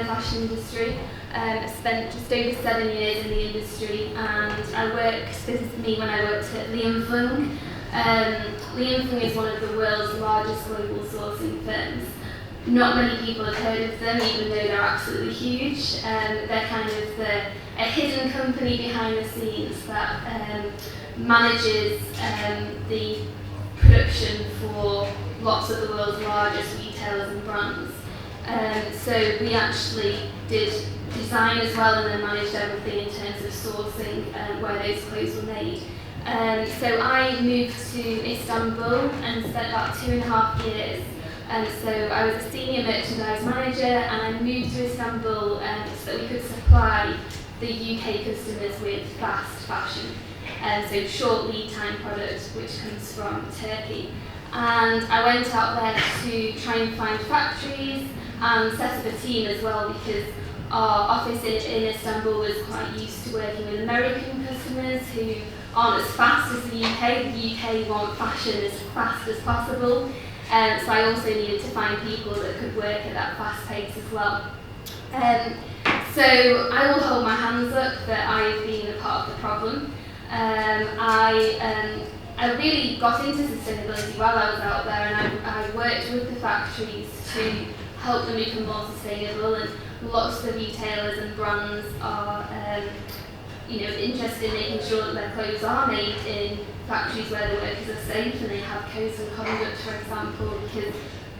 the fashion industry. I spent just over 7 years in the industry, and I worked, this is me when I worked at Liam Fung. Liam Fung is one of the world's largest global sourcing firms. Not many people have heard of them, even though they're absolutely huge. They're kind of a hidden company behind the scenes that manages the production for lots of the world's largest retailers and brands. So we actually did design as well, and then managed everything in terms of sourcing where those clothes were made. So I moved to Istanbul and spent about 2.5 years. So I was a senior merchandise manager, and I moved to Istanbul so that we could supply the UK customers with fast fashion. So short lead time product which comes from Turkey. And I went out there to try and find factories and set up a team as well, because our office in Istanbul was quite used to working with American customers who aren't as fast as the UK. The UK want fashion as fast as possible. So I also needed to find people that could work at that fast pace as well. So I will hold my hands up that I've been a part of the problem. I really got into sustainability while I was out there, and I worked with the factories to help them become more sustainable, and lots of the retailers and brands are interested in making sure that their clothes are made in factories where the workers are safe and they have codes of conduct, for example, because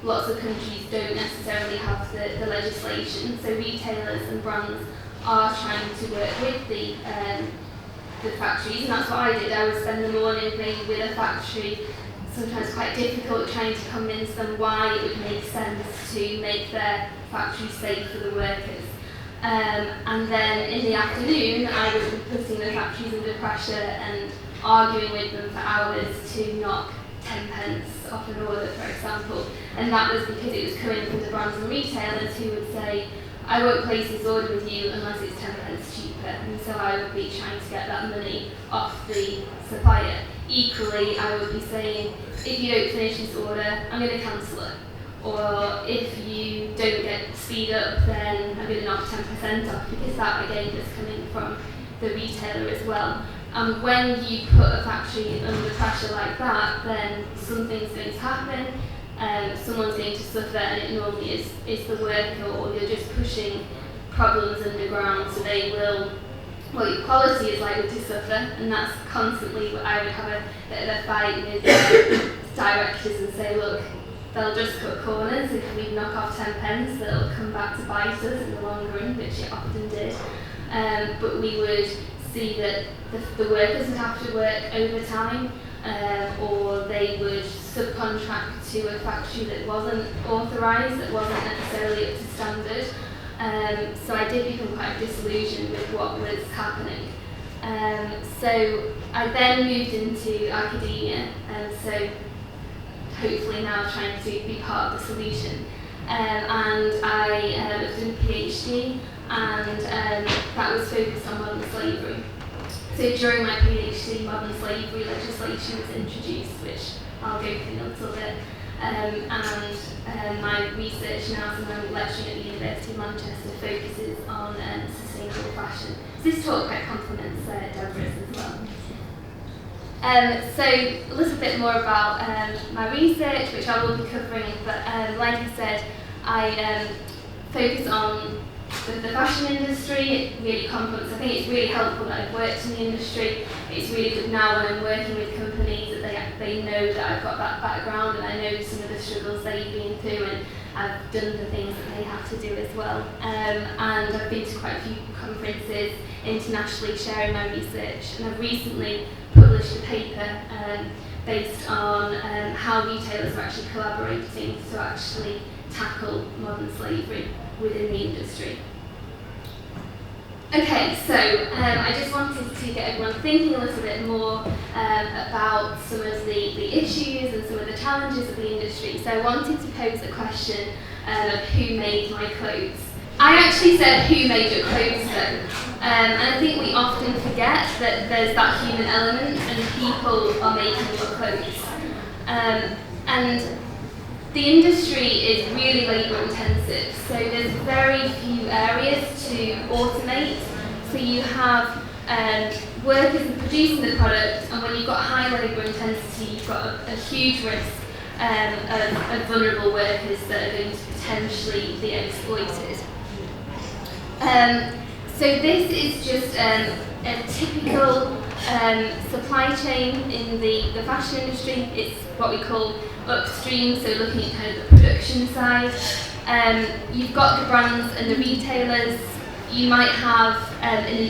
lots of countries don't necessarily have the legislation. So retailers and brands are trying to work with the factories, and that's what I did. I would spend the morning maybe with a factory, sometimes quite difficult, trying to convince them why it would make sense to make their factory safe for the workers. And then in the afternoon, I would be putting the factories under pressure and arguing with them for hours to knock 10 pence off an order, for example. And that was because it was coming from the brands and retailers who would say, I won't place this order with you unless it's 10 pence cheaper. And so I would be trying to get that money off the supplier. Equally, I would be saying, if you don't finish this order, I'm going to cancel it. Or if you don't get speed up, then I'm going to knock 10% off, because that again is coming from the retailer as well. And when you put a factory under pressure like that, then something's going to happen. Someone's going to suffer, and it normally is the worker, or you're just pushing problems underground, so they will, well, your quality is likely to suffer, and that's constantly what I would have a bit of a fight with directors and say, look, they'll just cut corners. If we knock off 10 pence, they'll come back to bite us in the long run, which it often did. But we would see that the workers would have to work overtime, or they would subcontract to a factory that wasn't authorised, that wasn't necessarily up to standard. So I did become quite disillusioned with what was happening. So I then moved into academia, and so hopefully now trying to be part of the solution. And I was doing a PhD, and that was focused on modern slavery. So during my PhD, modern slavery legislation was introduced, which I'll go through in a little bit. And my research now, so I'm lecturing at the University of Manchester, focuses on sustainable fashion. So this talk quite complements Deborah's as well. So a little bit more about my research, which I will be covering, but like I said, I focus on the fashion industry. It really complements. I think it's really helpful that I've worked in the industry. It's really good now when I'm working with companies that they know that I've got that background, and I know some of the struggles they've been through, and I've done the things that they have to do as well. And I've been to quite a few conferences internationally sharing my research, and I've recently published a paper based on how retailers are actually collaborating to actually tackle modern slavery within the industry. Okay, so I just wanted to get everyone thinking a little bit more about some of the issues and some of the challenges of the industry. So I wanted to pose a question of who made my clothes. I actually said who made your clothes though, and I think we often forget that there's that human element and people are making your clothes. And The industry is really labour intensive, so there's very few areas to automate. So you have workers producing the product, and when you've got high labour intensity, you've got a huge risk of vulnerable workers that are going to potentially be exploited. So this is just a typical supply chain in the fashion industry. It's what we call upstream, so looking at kind of the production side. You've got the brands and the retailers. You might have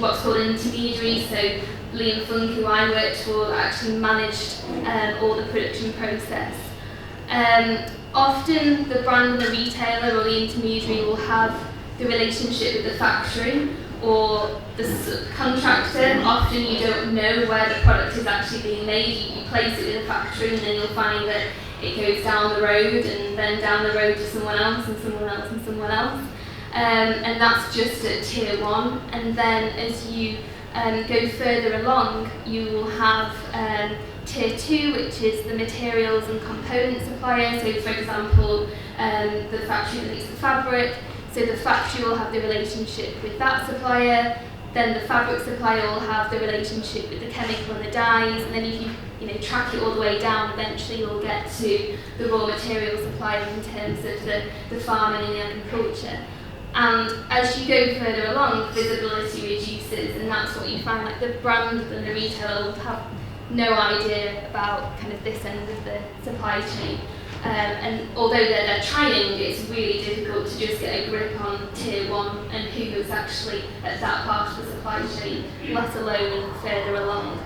what's called an intermediary, so Lee and Funk, who I worked for, actually managed all the production process. Often the brand and the retailer or the intermediary will have the relationship with the factory or the subcontractor. Often you don't know where the product is actually being made. You place it with a factory and then you'll find that it goes down the road and then down the road to someone else and someone else and someone else. And that's just at tier 1. And then as you go further along, you will have tier 2, which is the materials and component supplier. So for example, the factory that makes the fabric. So the factory will have the relationship with that supplier, then the fabric supplier will have the relationship with the chemical and the dyes, and then if you track it all the way down, eventually you'll get to the raw material supplier in terms of the farming and the agriculture. And as you go further along, visibility reduces, and that's what you find, like the brand and the retailer will have no idea about kind of this end of the supply chain. And although they're trying, it's really difficult to just get a grip on tier 1 and who is actually at that part of the supply chain, let alone further along.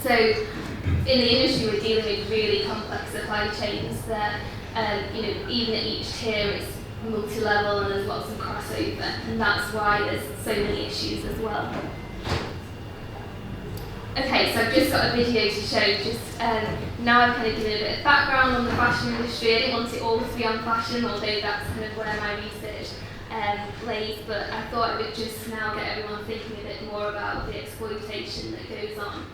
So in the industry, we're dealing with really complex supply chains that, even at each tier, it's multi-level and there's lots of crossover, and that's why there's so many issues as well. Okay, so I've just got a video to show, now I've kind of given a bit of background on the fashion industry. I didn't want it all to be on fashion, although that's kind of where my research lays, but I thought I would just now get everyone thinking a bit more about the exploitation that goes on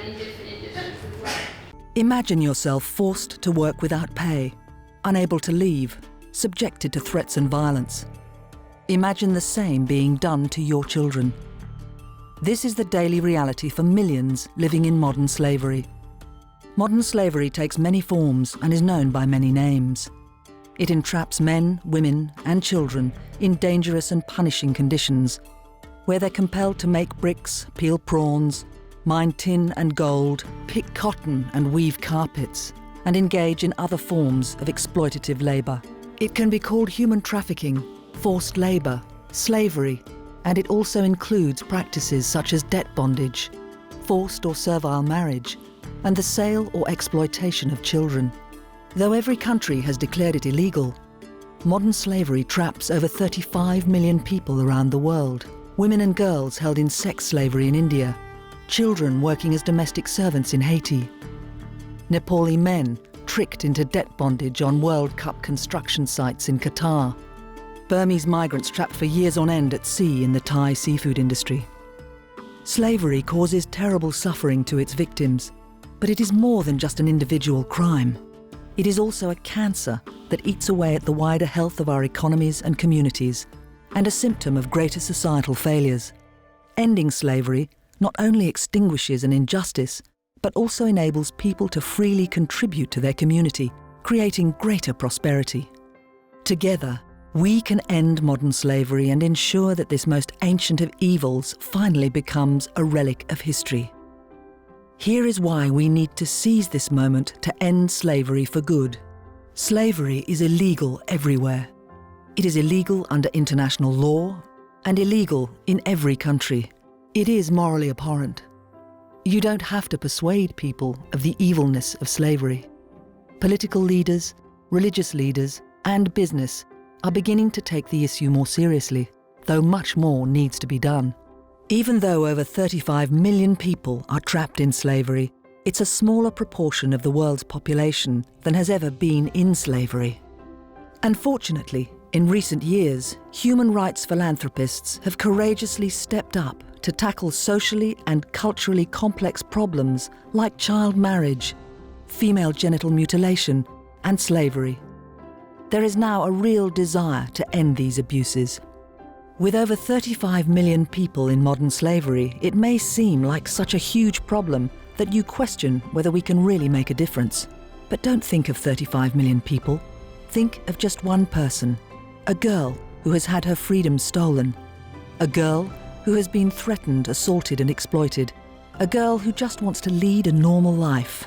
in different industries as well. Imagine yourself forced to work without pay, unable to leave, subjected to threats and violence. Imagine the same being done to your children. This is the daily reality for millions living in modern slavery. Modern slavery takes many forms and is known by many names. It entraps men, women, and children in dangerous and punishing conditions, where they're compelled to make bricks, peel prawns, mine tin and gold, pick cotton and weave carpets, and engage in other forms of exploitative labour. It can be called human trafficking, forced labour, slavery, and it also includes practices such as debt bondage, forced or servile marriage, and the sale or exploitation of children. Though every country has declared it illegal, modern slavery traps over 35 million people around the world. Women and girls held in sex slavery in India, children working as domestic servants in Haiti, Nepali men tricked into debt bondage on World Cup construction sites in Qatar, Burmese migrants trapped for years on end at sea in the Thai seafood industry. Slavery causes terrible suffering to its victims, but it is more than just an individual crime. It is also a cancer that eats away at the wider health of our economies and communities, and a symptom of greater societal failures. Ending slavery not only extinguishes an injustice, but also enables people to freely contribute to their community, creating greater prosperity. Together, we can end modern slavery and ensure that this most ancient of evils finally becomes a relic of history. Here is why we need to seize this moment to end slavery for good. Slavery is illegal everywhere. It is illegal under international law and illegal in every country. It is morally abhorrent. You don't have to persuade people of the evilness of slavery. Political leaders, religious leaders, and business are beginning to take the issue more seriously, though much more needs to be done. Even though over 35 million people are trapped in slavery, it's a smaller proportion of the world's population than has ever been in slavery. Unfortunately, in recent years, human rights philanthropists have courageously stepped up to tackle socially and culturally complex problems like child marriage, female genital mutilation, and slavery. There is now a real desire to end these abuses. With over 35 million people in modern slavery, it may seem like such a huge problem that you question whether we can really make a difference. But don't think of 35 million people. Think of just one person, a girl who has had her freedom stolen, a girl who has been threatened, assaulted and exploited, a girl who just wants to lead a normal life.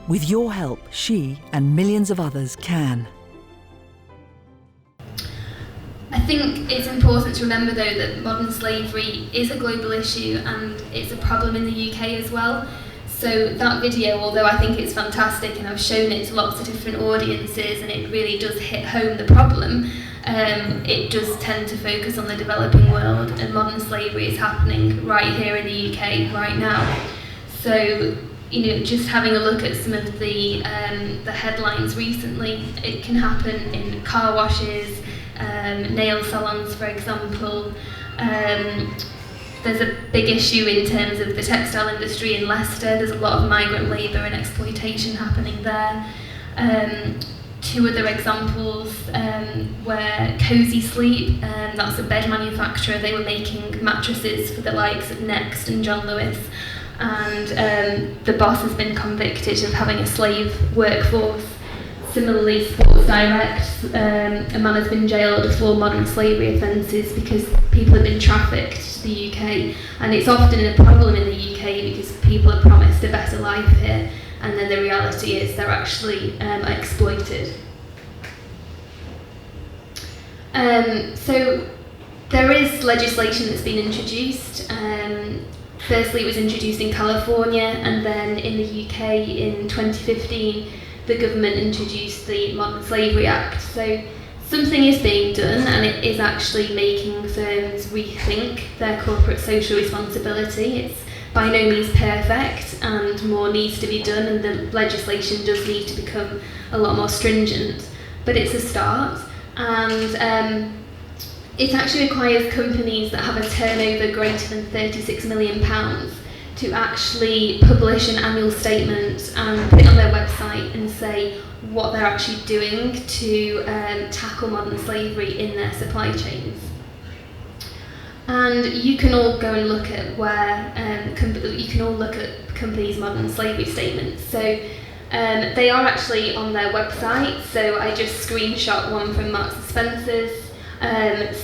With your help, she and millions of others can. I think it's important to remember though that modern slavery is a global issue and it's a problem in the UK as well. So that video, although I think it's fantastic and I've shown it to lots of different audiences and it really does hit home the problem, it does tend to focus on the developing world, and modern slavery is happening right here in the UK right now. So, just having a look at some of the headlines recently, it can happen in car washes, nail salons, for example. There's a big issue in terms of the textile industry in Leicester. There's a lot of migrant labour and exploitation happening there. Two other examples were Cozy Sleep, that's a bed manufacturer. They were making mattresses for the likes of Next and John Lewis, and the boss has been convicted of having a slave workforce. Similarly, Sports Direct, a man has been jailed for modern slavery offences because people have been trafficked to the UK, and it's often a problem in the UK because people are promised a better life here, and then the reality is they're actually exploited. So there is legislation that's been introduced. Firstly, it was introduced in California, and then in the UK in 2015, the government introduced the Modern Slavery Act. So something is being done, and it is actually making firms rethink their corporate social responsibility. It's by no means perfect, and more needs to be done, and the legislation does need to become a lot more stringent, but it's a start. And it actually requires companies that have a turnover greater than £36 million to actually publish an annual statement and put it on their website and say what they're actually doing to tackle modern slavery in their supply chains. And you can all go and look at you can all look at companies' modern slavery statements. So they are actually on their website. So I just screenshot one from Marks and Spencer's.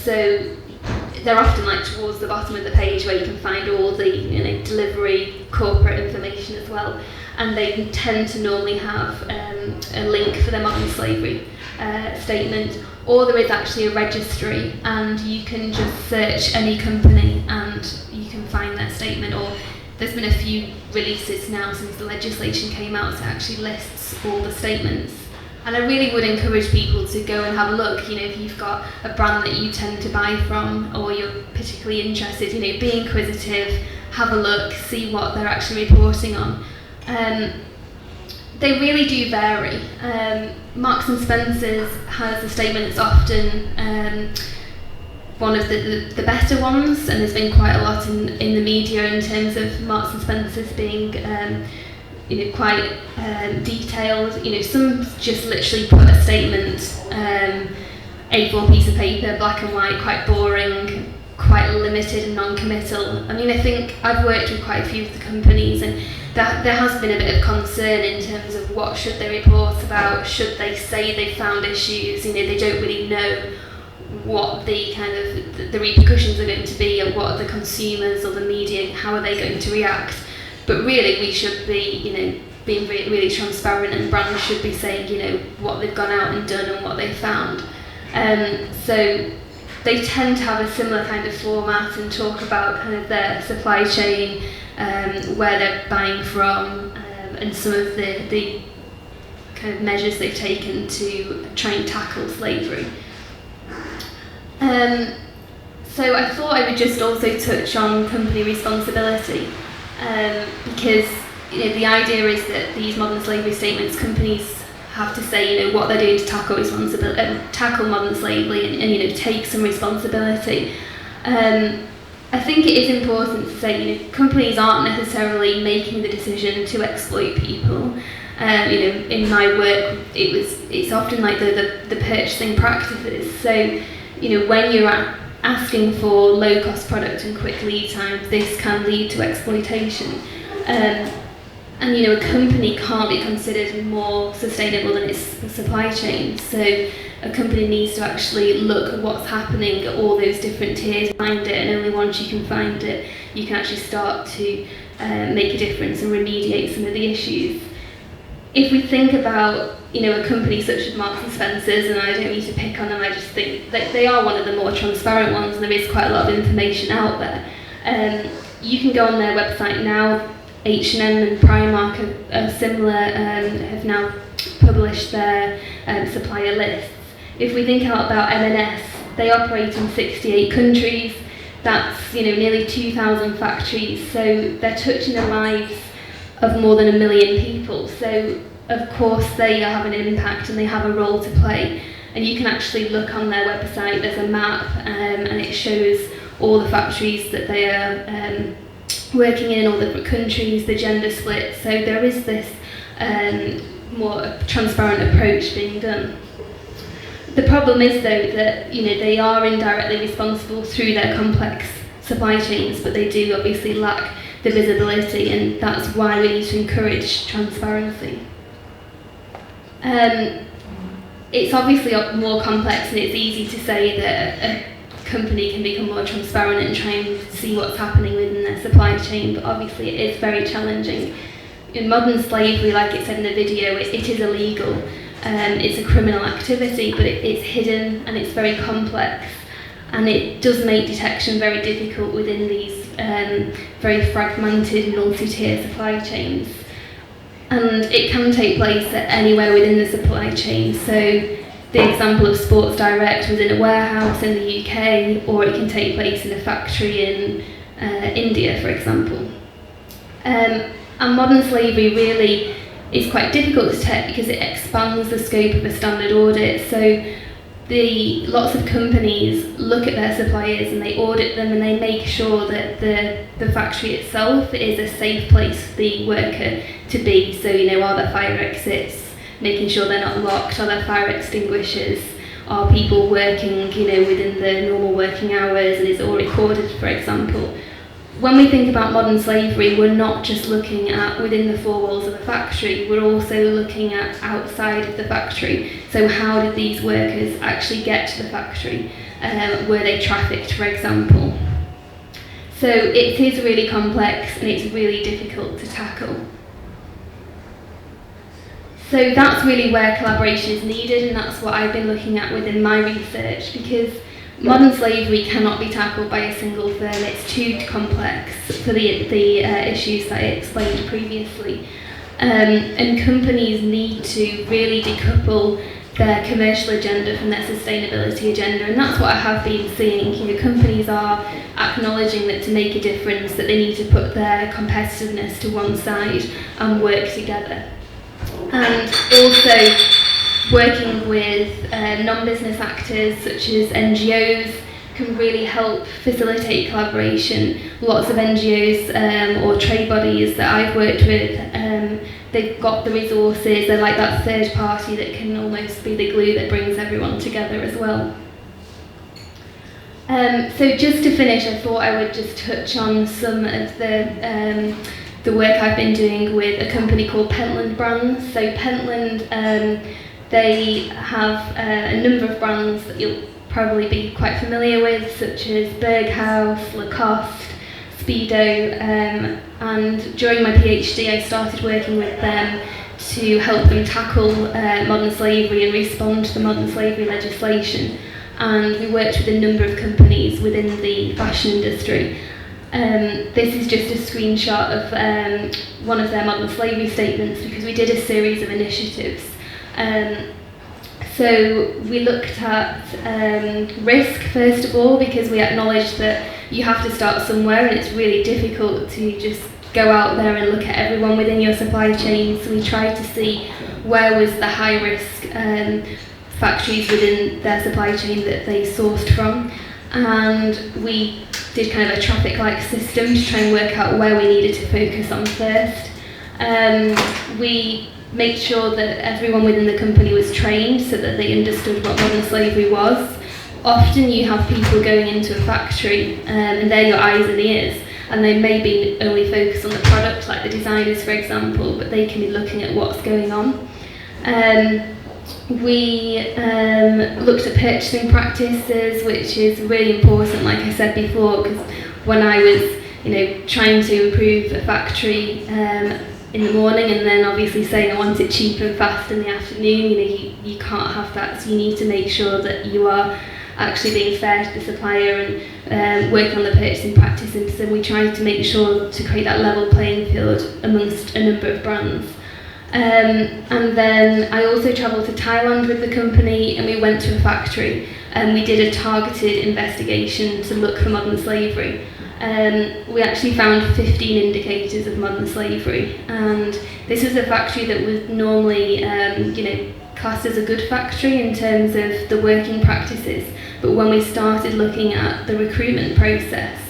So they're often towards the bottom of the page where you can find all the delivery corporate information as well, and they tend to normally have a link for their modern slavery statement, or there is actually a registry and you can just search any company and you can find their statement. Or there's been a few releases now since the legislation came out that actually lists all the statements. And I really would encourage people to go and have a look. If you've got a brand that you tend to buy from, or you're particularly interested, be inquisitive, have a look, see what they're actually reporting on. They really do vary. Marks and Spencer's has a statement that's often one of the better ones, and there's been quite a lot in the media in terms of Marks and Spencer's being quite detailed. Some just literally put a statement, A4 piece of paper, black and white, quite boring, quite limited and non-committal. I think I've worked with quite a few of the companies, and there has been a bit of concern in terms of what should they report about, should they say they found issues. They don't really know what the the repercussions are going to be, and what are the consumers or the media, how are they going to react. But really, we should be, being really transparent, and brands should be saying, what they've gone out and done and what they've found. So they tend to have a similar kind of format and talk about their supply chain, where they're buying from, and some of the kind of measures they've taken to try and tackle slavery. So I thought I would just also touch on company responsibility. Because the idea is that these modern slavery statements, companies have to say what they're doing to tackle modern slavery and take some responsibility. I think it is important to say companies aren't necessarily making the decision to exploit people. In my work, it's often like the purchasing practices. So, when you're asking for low-cost product and quick lead times, this can lead to exploitation. And a company can't be considered more sustainable than its supply chain. So a company needs to actually look at what's happening at all those different tiers, find it, and only once you can find it, you can actually start to make a difference and remediate some of the issues. If we think about a company such as Marks and Spencer's, and I don't need to pick on them, I just think that they are one of the more transparent ones, and there is quite a lot of information out there. You can go on their website now. H&M and Primark are similar, have now published their supplier lists. If we think about M&S, they operate in 68 countries. That's nearly 2,000 factories, so they're touching the lives of more than 1 million people. So of course they are having an impact and they have a role to play. And you can actually look on their website, there's a map, and it shows all the factories that they are working in all different countries, the gender split. So there is this more transparent approach being done. The problem is though that they are indirectly responsible through their complex supply chains, but they do obviously lack the visibility, and that's why we need to encourage transparency. It's obviously more complex, and it's easy to say that a company can become more transparent and try and see what's happening within their supply chain, but obviously it is very challenging. In modern slavery, like it said in the video, it is illegal. It's a criminal activity, but it's hidden and it's very complex, and it does make detection very difficult within these very fragmented multi-tier supply chains. And it can take place at anywhere within the supply chain. So the example of Sports Direct was in a warehouse in the UK, or it can take place in a factory in India, for example. And modern slavery really is quite difficult to detect because it expands the scope of a standard audit. So lots of companies look at their suppliers and they audit them, and they make sure that the factory itself is a safe place for the worker to be. So are there fire exits, making sure they're not locked, are there fire extinguishers, are people working within the normal working hours, and is it all recorded, for example. When we think about modern slavery, we're not just looking at within the four walls of a factory, we're also looking at outside of the factory. So how did these workers actually get to the factory? Were they trafficked, for example? So it is really complex and it's really difficult to tackle. So that's really where collaboration is needed, and that's what I've been looking at within my research, because modern slavery cannot be tackled by a single firm. It's too complex for the issues that I explained previously. And companies need to really decouple their commercial agenda from their sustainability agenda, and that's what I have been seeing. Companies are acknowledging that to make a difference that they need to put their competitiveness to one side and work together. And also working with non-business actors such as NGOs can really help facilitate collaboration. Lots of NGOs or trade bodies that I've worked with, they've got the resources, they're like that third party that can almost be the glue that brings everyone together as well. So just to finish, I thought I would just touch on some of the work I've been doing with a company called Pentland Brands. So Pentland, they have a number of brands that you'll probably be quite familiar with, such as Berghaus, Lacoste, Speedo, and during my PhD I started working with them to help them tackle modern slavery and respond to the modern slavery legislation. And we worked with a number of companies within the fashion industry. This is just a screenshot of one of their modern slavery statements, because we did a series of initiatives. So we looked at risk first of all, because we acknowledged that you have to start somewhere, and it's really difficult to just go out there and look at everyone within your supply chain. So we tried to see where was the high risk factories within their supply chain that they sourced from, and we did kind of a traffic light system to try and work out where we needed to focus on first. We make sure that everyone within the company was trained so that they understood what modern slavery was. Often you have people going into a factory and they're your eyes and ears, and they may be only focused on the product, like the designers for example, but they can be looking at what's going on. We looked at purchasing practices, which is really important, like I said before, because when I was trying to improve a factory in the morning and then obviously saying I want it cheap and fast in the afternoon, you can't have that, so you need to make sure that you are actually being fair to the supplier and working on the purchasing practices. So we tried to make sure to create that level playing field amongst a number of brands. And then I also travelled to Thailand with the company, and we went to a factory and we did a targeted investigation to look for modern slavery. We actually found 15 indicators of modern slavery, and this was a factory that was normally classed as a good factory in terms of the working practices, but when we started looking at the recruitment process,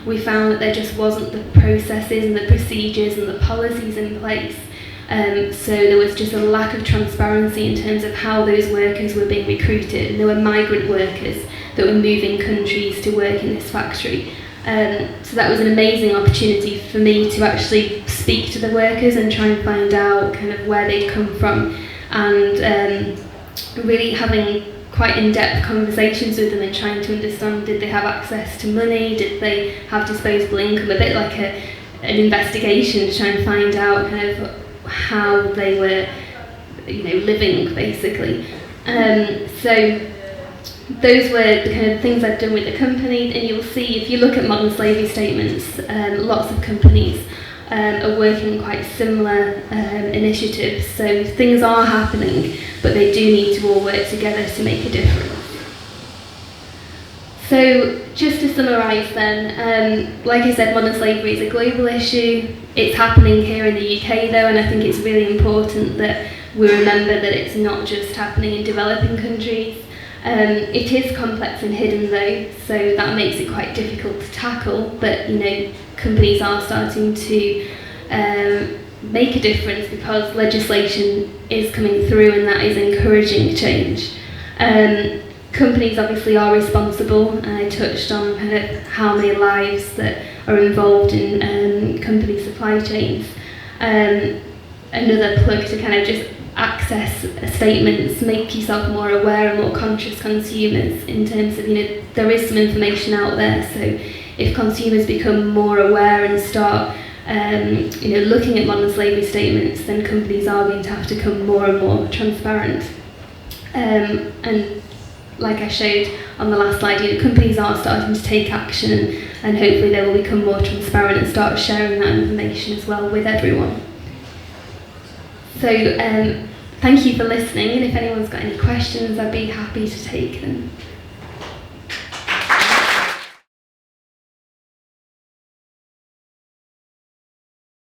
we found that there just wasn't the processes and the procedures and the policies in place. So there was just a lack of transparency in terms of how those workers were being recruited, and there were migrant workers that were moving countries to work in this factory. So that was an amazing opportunity for me to actually speak to the workers and try and find out kind of where they'd come from, and really having quite in-depth conversations with them and trying to understand, did they have access to money, did they have disposable income, a bit like an investigation to try and find out kind of how they were living basically. So those were the kind of things I've done with the company, and you'll see if you look at modern slavery statements, lots of companies are working on quite similar initiatives. So things are happening, but they do need to all work together to make a difference. So just to summarise then, like I said, modern slavery is a global issue. It's happening here in the UK though, and I think it's really important that we remember that it's not just happening in developing countries. It is complex and hidden though, so that makes it quite difficult to tackle, but companies are starting to make a difference because legislation is coming through and that is encouraging change. Companies obviously are responsible, and I touched on kind of how many lives that are involved in company supply chains. Another plug to kind of just access statements, make yourself more aware and more conscious consumers in terms of, there is some information out there, so if consumers become more aware and start looking at modern slavery statements, then companies are going to have to become more and more transparent. And like I showed on the last slide, companies are starting to take action, and hopefully they will become more transparent and start sharing that information as well with everyone. So thank you for listening, and if anyone's got any questions, I'd be happy to take them.